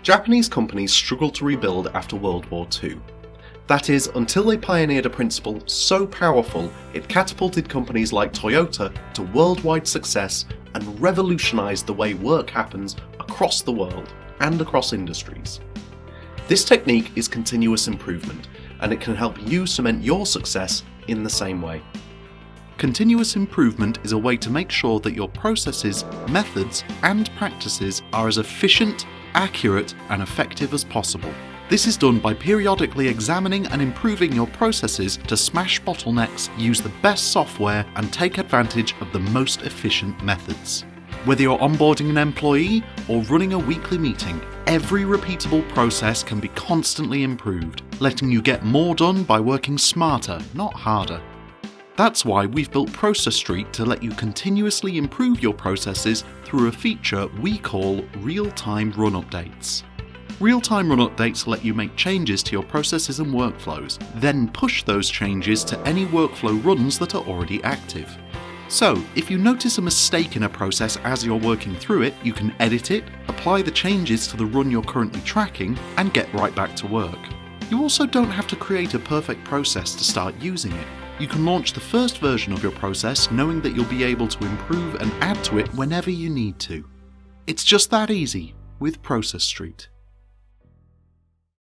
Japanese companies struggled to rebuild after World War II. That is, until they pioneered a principle so powerful it catapulted companies like Toyota to worldwide success and revolutionized the way work happens across the world and across industries. This technique is continuous improvement, and it can help you cement your success in the same way. Continuous improvement is a way to make sure that your processes, methods, and practices are as efficient, accurate, and effective as possible. This is done by periodically examining and improving your processes to smash bottlenecks, use the best software, and take advantage of the most efficient methods. Whether you're onboarding an employee or running a weekly meeting, every repeatable process can be constantly improved, letting you get more done by working smarter, not harder. That's why we've built Process Street to let you continuously improve your processes through a feature we call Real-Time Run Updates. Real-time run updates let you make changes to your processes and workflows, then push those changes to any workflow runs that are already active. So, if you notice a mistake in a process as you're working through it, you can edit it, apply the changes to the run you're currently tracking, and get right back to work. You also don't have to create a perfect process to start using it. You can launch the first version of your process knowing that you'll be able to improve and add to it whenever you need to. It's just that easy with Process Street.